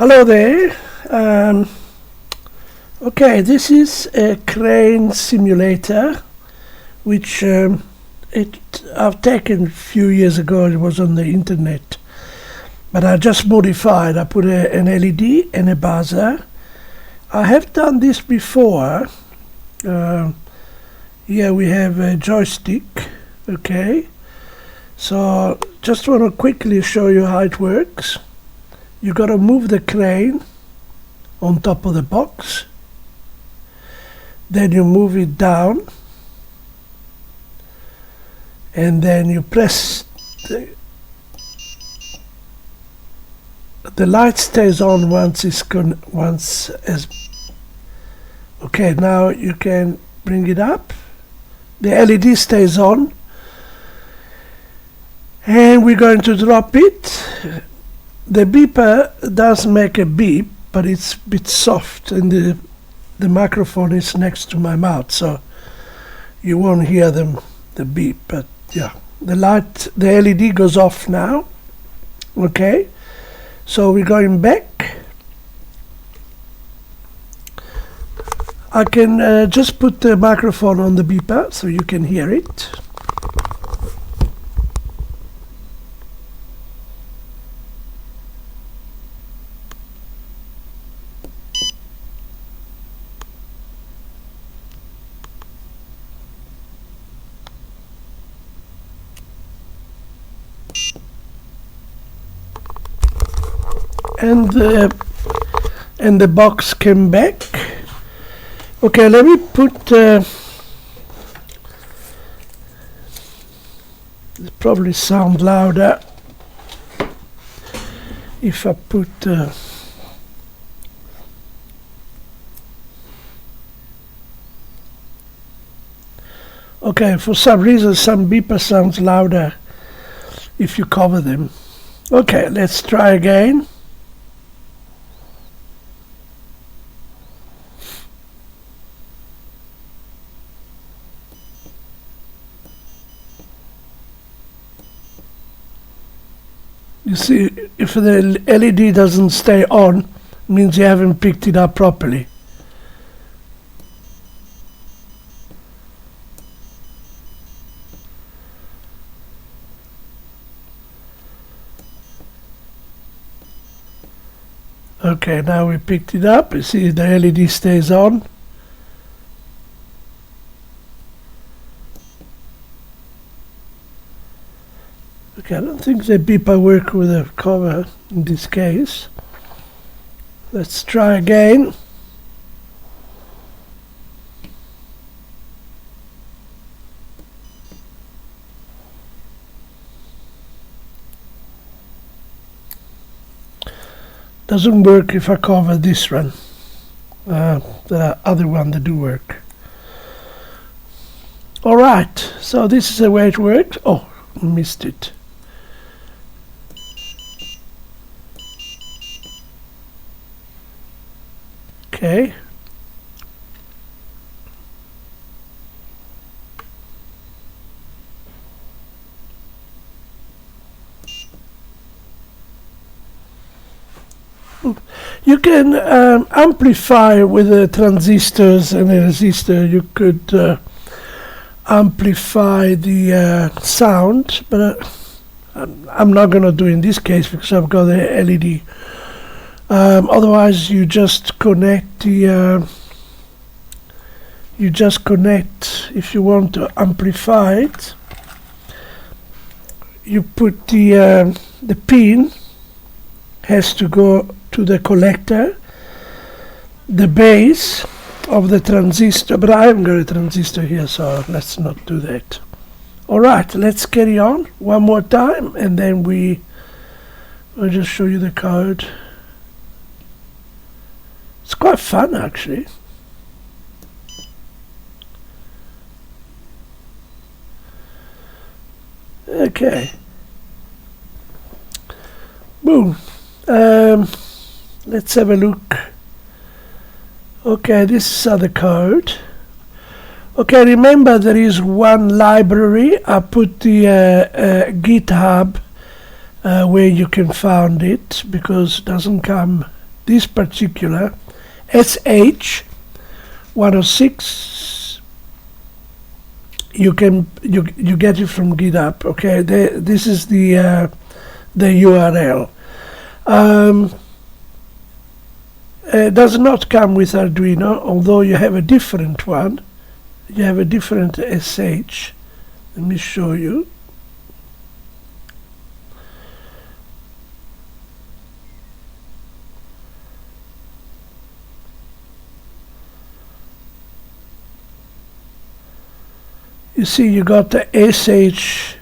Hello there. Okay, this is a crane simulator which I've taken a few years ago. It was on the internet, but I just modified. I put an LED and a buzzer. I have done this before. Here we have a joystick. Okay, so just want to quickly show you how it works. You got to move the crane on top of the box, then you move it down, and then you press the light stays on once okay, now you can bring it up. The LED stays on, and we're going to drop it. The beeper does make a beep, but it's a bit soft, and the microphone is next to my mouth, so you won't hear the beep. But yeah, the LED goes off now. Okay, so we're going back. I can just put the microphone on the beeper so you can hear it. And the box came back. Okay, let me put it probably sound louder if I put okay, for some reason some beeper sounds louder if you cover them. Okay, let's try again. You see, if the LED doesn't stay on, it means you haven't picked it up properly. Okay, now we picked it up. You see the LED stays on. Okay, I don't think the beeper work with a cover in this case. Let's try again. Doesn't work if I cover this one. The other one that do work. Alright, so this is the way it worked. Oh, missed it. Okay. You can amplify with the transistors and a resistor. You could amplify the sound, but I'm not going to do in this case because I've got the LED. Otherwise, you just connect the. If you want to amplify it, you put the pin has to go to the collector, the base of the transistor, but I haven't got a transistor here, so let's not do that. Alright, let's carry on one more time, and then I'll just show you the code. It's quite fun, actually. Okay. Boom. Let's have a look. Okay, this is the code. Okay, remember there is one library. I put the GitHub where you can find it, because it doesn't come this particular SH1106, you get it from GitHub. Okay, this is the URL. It does not come with Arduino, although you have a different one. You have a different SH. Let me show you. You see, you got the SH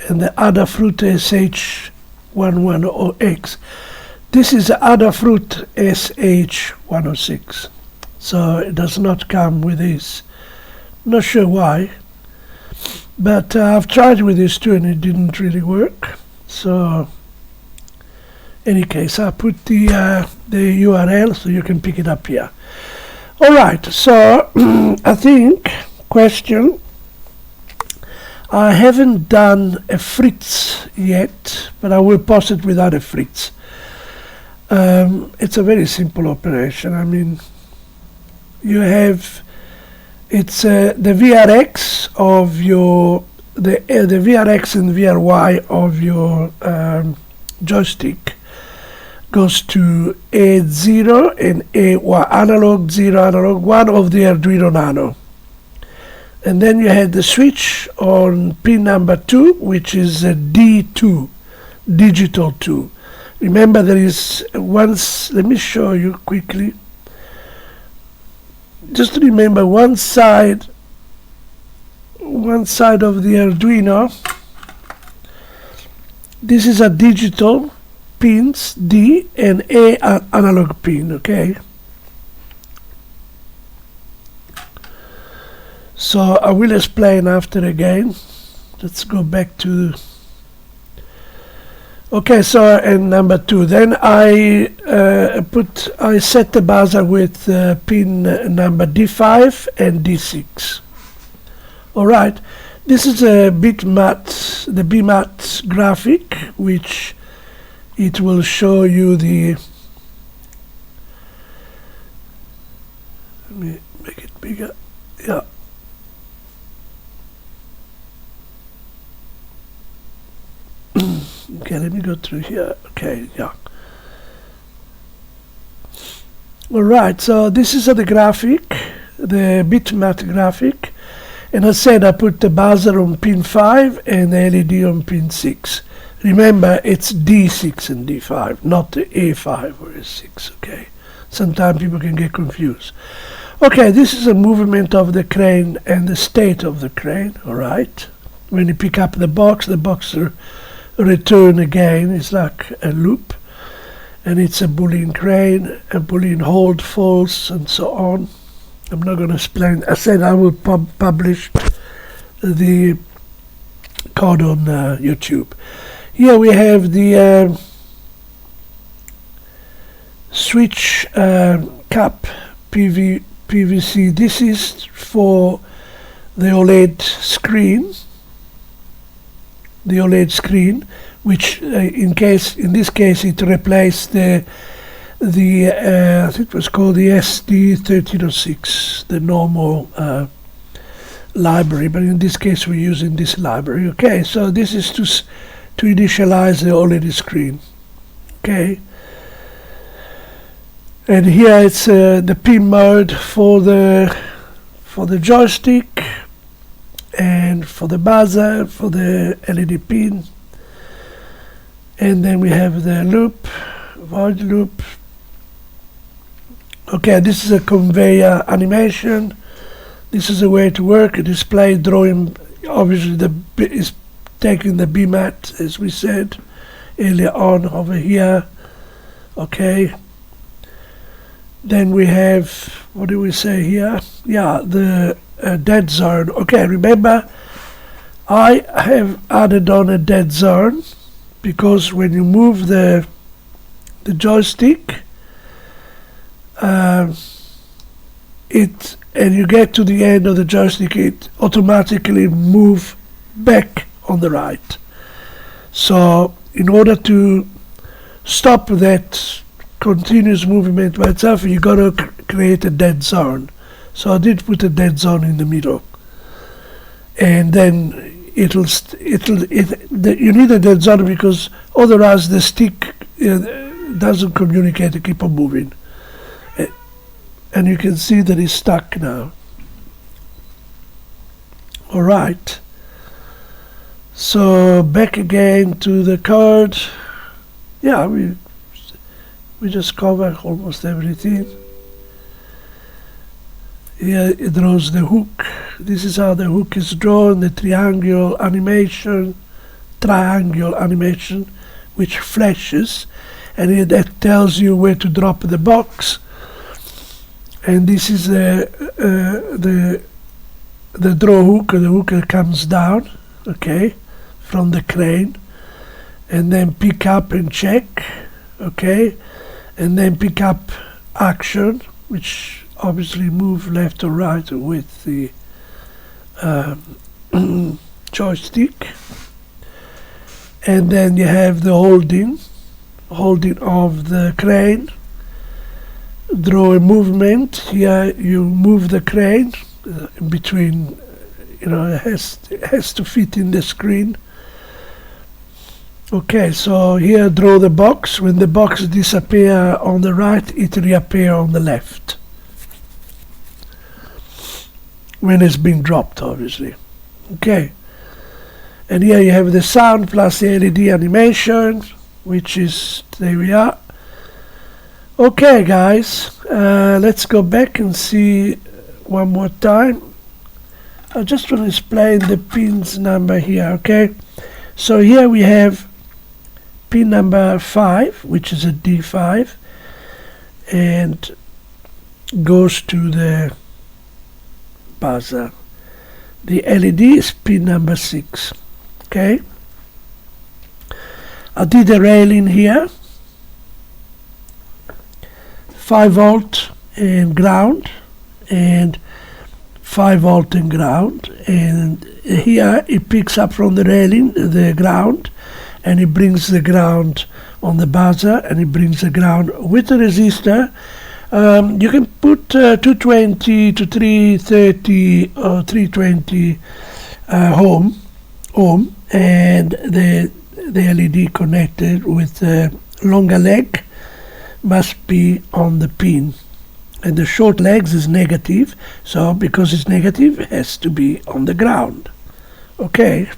and the Adafruit SH1106. This is Adafruit SH1106, so it does not come with this. Not sure why, but I've tried with this too and it didn't really work. So, any case, I put the URL so you can pick it up here. All right, so I think question. I haven't done a Fritz yet, but I will post it without a Fritz. It's a very simple operation. I mean, you have the VRX of your the VRX and VRY of your joystick goes to A0 and A1, analog 0, analog 1 of the Arduino Nano. And then you had the switch on pin number 2, which is a D2, digital 2. Remember, there is once, let me show you quickly. Just remember one side of the Arduino. This is a digital pins, D, and A analog pin, okay? So I will explain after again. Let's go back to... Okay, so and number 2. Then I set the buzzer with pin number D5 and D6. All right, this is a bitmap, the BMAT graphic, which it will show you the. Let me make it bigger. Yeah. Okay, let me go through here. Okay, yeah. All right, so this is the graphic, the bitmap graphic, and I said I put the buzzer on pin 5 and the LED on pin 6. Remember, it's D6 and D5, not the A5 or A6. Okay, sometimes people can get confused. Okay, this is a movement of the crane and the state of the crane. All right, when you pick up the box return again. It's like a loop, and it's a Boolean crane, a Boolean hold, false, and so on. I'm not going to explain. I said I will publish the code on YouTube. Here we have the switch cap PVC. This is for the OLED screen. The OLED screen, which in this case it replaced the I think it was called the SH1106, the normal library, but in this case we're using this library. Okay, so this is to initialize the OLED screen. Okay, and here it's the pin mode for the joystick, and for the buzzer, for the LED pin, and then we have the loop, void loop. Okay, this is a conveyor animation. This is a way to work. A display drawing, obviously is taking the BMAT, as we said earlier on over here. Okay, then we have, what do we say here? Yeah, the dead zone. Okay, remember I have added on a dead zone because when you move the joystick and you get to the end of the joystick, it automatically moves back on the right. So in order to stop that continuous movement by itself, you got to create a dead zone. So I did put a dead zone in the middle, and then you need a dead zone because otherwise the stick doesn't communicate, it keep on moving. And you can see that it's stuck now. Alright, so back again to the code. Yeah, we just covered almost everything. Here it draws the hook. This is how the hook is drawn, the triangle animation, which flashes, and that tells you where to drop the box. And this is the draw hook. The hook that comes down, okay, from the crane, and then pick up and check, okay, and then pick up action, which obviously move left or right with the joystick. And then you have the holding of the crane. Draw a movement. Here you move the crane between, it has to fit in the screen. Okay, so here draw the box. When the box disappears on the right, it reappears on the left. When it's been dropped, obviously. Okay, and here you have the sound plus the LED animation, which is, there we are. Okay guys, let's go back and see one more time. I just want to explain the pins number here, okay? So here we have pin number 5, which is a D5, and goes to the buzzer. The LED is pin number 6, okay? I did a railing here, 5 volt and ground, and 5 volt and ground, and here it picks up from the railing the ground, and it brings the ground on the buzzer, and it brings the ground with the resistor. You can put 220 to 330 or 320 ohm, and the LED connected with the longer leg must be on the pin, and the short legs is negative, so because it's negative it has to be on the ground. Okay,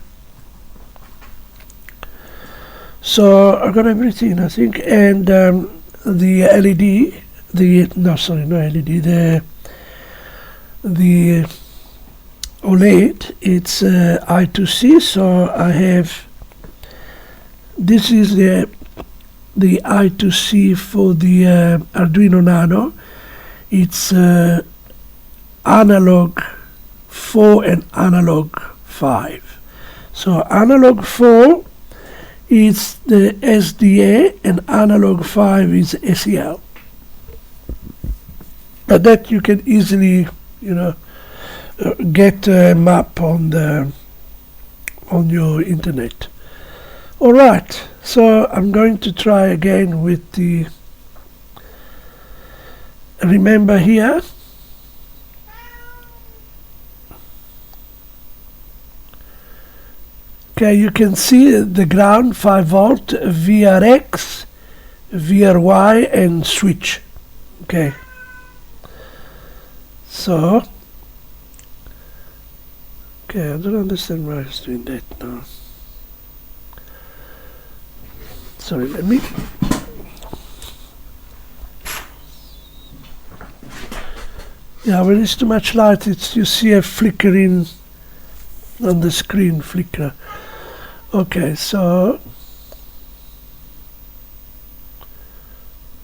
so I got everything, I think, and the LED, the OLED, it's I2C, so I have, this is the I2C for the Arduino Nano. It's analog 4 and analog 5. So analog 4 is the SDA and analog 5 is SEL. But that you can easily, get a map on your internet. All right, so I'm going to try again with the, remember here, okay, you can see the ground 5 volt, VRX, VRY, and switch. Okay, so, okay, I don't understand why I was doing that now. Sorry, let me. Yeah, when it's too much light, you see a flickering on the screen, flicker. Okay, so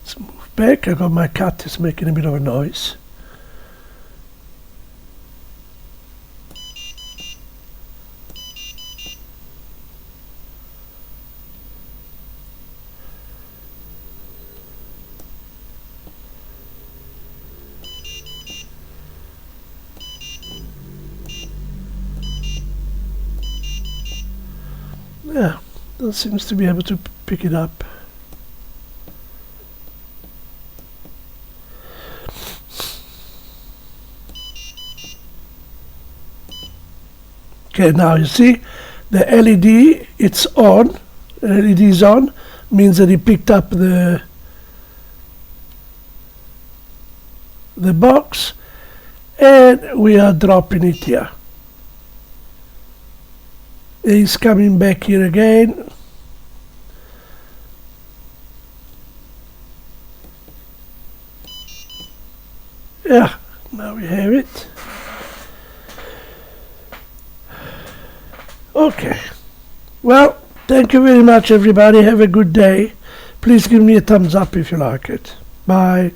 let's move back. I got my cat is making a bit of a noise. Yeah, That seems to be able to pick it up. Okay, now you see the LED, it's on. LED is on, means that it picked up the box, and we are dropping it here. It's coming back here again. Yeah, now we have it. Okay. Well, thank you very much, everybody. Have a good day. Please give me a thumbs up if you like it. Bye.